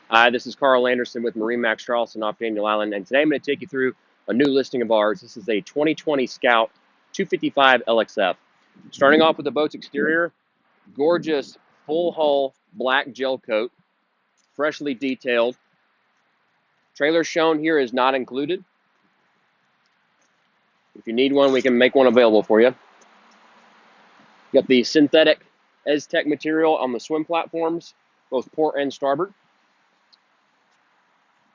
Hi, this is Carl Anderson with MarineMax Charleston off Daniel Island, and today I'm going to take you through a new listing of ours. This is a 2020 Scout 255 LXF. Starting off with the boat's exterior, gorgeous full hull black gel coat, freshly detailed. Trailer shown here is not included. If you need one, we can make one available for you. Got the synthetic Aztec material on the swim platforms, both port and starboard.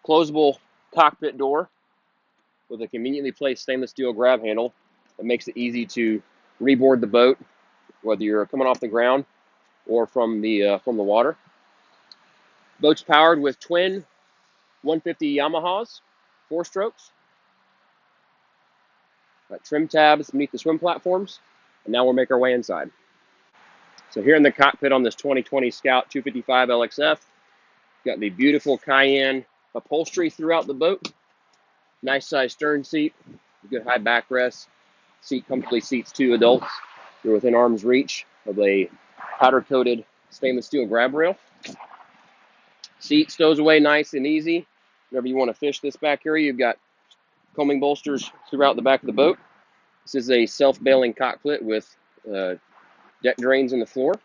Closable cockpit door with a conveniently placed stainless steel grab handle that makes it easy to reboard the boat, whether you're coming off the ground or from the water. Boat's powered with twin 150 Yamahas, 4 strokes. Got trim tabs beneath the swim platforms, and now we'll make our way inside. So here in the cockpit on this 2020 Scout 255 LXF, got the beautiful Cayenne upholstery throughout the boat. Nice size stern seat, good high backrest. Seat comfortably seats 2 adults. You're within arm's reach of a powder-coated stainless steel grab rail. Seat stows away nice and easy. Whenever you want to fish this back area, you've got combing bolsters throughout the back of the boat. This is a self-bailing cockpit with deck drains in the floor.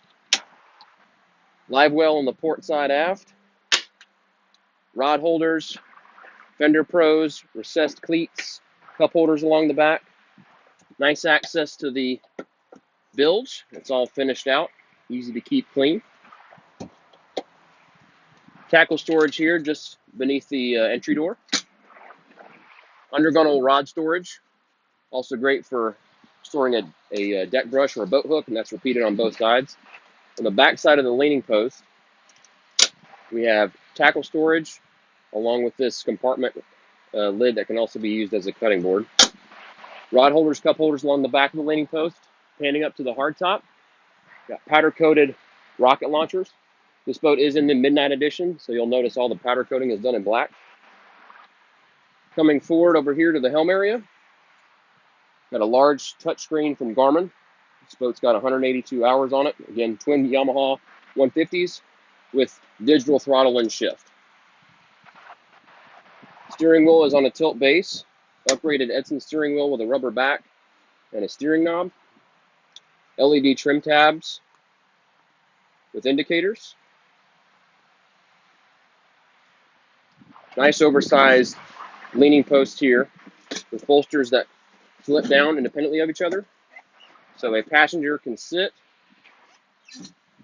Live well on the port side aft. Rod holders, Phender Pros, recessed cleats, cup holders along the back. Nice access to the bilge. It's all finished out, easy to keep clean. Tackle storage here just beneath the entry door. Undergunnel rod storage, also great for storing a deck brush or a boat hook, and that's repeated on both sides. On the back side of the leaning post, we have tackle storage, along with this compartment lid that can also be used as a cutting board. Rod holders, cup holders along the back of the leaning post, panning up to the hardtop. Got powder-coated rocket launchers. This boat is in the Midnight Edition, so you'll notice all the powder coating is done in black. Coming forward over here to the helm area, got a large touchscreen from Garmin. This boat's got 182 hours on it. Again, twin Yamaha 150s with digital throttle and shift. Steering wheel is on a tilt base. Upgraded Edson steering wheel with a rubber back and a steering knob. LED trim tabs with indicators. Nice oversized leaning post here with bolsters that flip down independently of each other. So a passenger can sit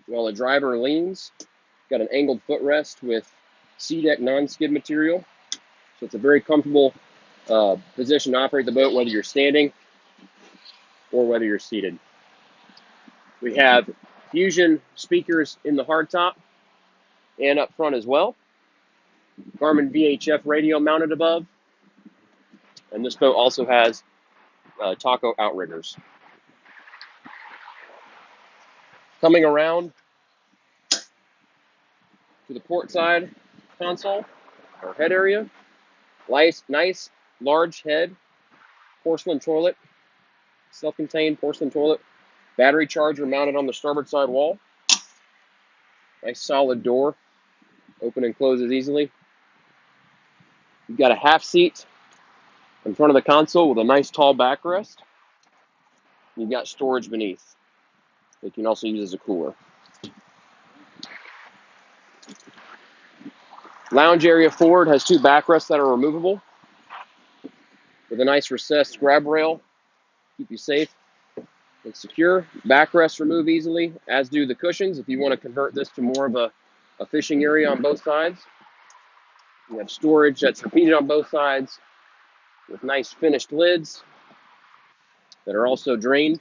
while a driver leans. Got an angled footrest with SeaDek non-skid material. So it's a very comfortable position to operate the boat, whether you're standing or whether you're seated. We have Fusion speakers in the hardtop and up front as well. Garmin VHF radio mounted above. And this boat also has Taco Outriggers. Coming around to the port side console, or head area. Nice, large head, porcelain toilet, self-contained porcelain toilet, battery charger mounted on the starboard side wall. Nice solid door, open and closes easily. You've got a half seat in front of the console with a nice tall backrest. You've got storage beneath. You can also use as a cooler. Lounge area forward has 2 backrests that are removable with a nice recessed grab rail. Keep you safe and secure. Backrests remove easily, as do the cushions if you want to convert this to more of a fishing area on both sides. You have storage that's repeated on both sides with nice finished lids that are also drained.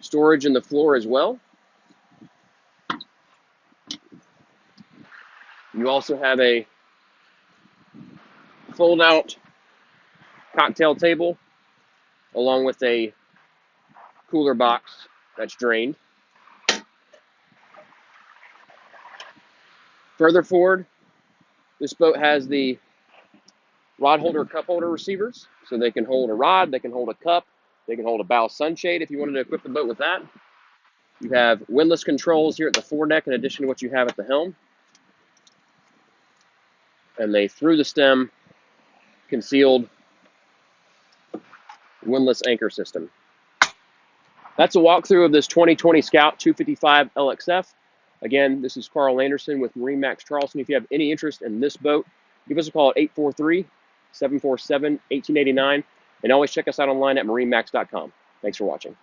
Storage in the floor as well. You also have a fold-out cocktail table along with a cooler box that's drained. Further forward, this boat has the rod holder, cup holder receivers, so they can hold a rod, they can hold a cup, they can hold a bow sunshade if you wanted to equip the boat with that. You have windlass controls here at the foredeck in addition to what you have at the helm. and they through the stem concealed windlass anchor system. That's a walkthrough of this 2020 Scout 255 LXF. Again, this is Carl Anderson with MarineMax Charleston. If you have any interest in this boat, give us a call at 843-747-1889, and always check us out online at marinemax.com. Thanks for watching.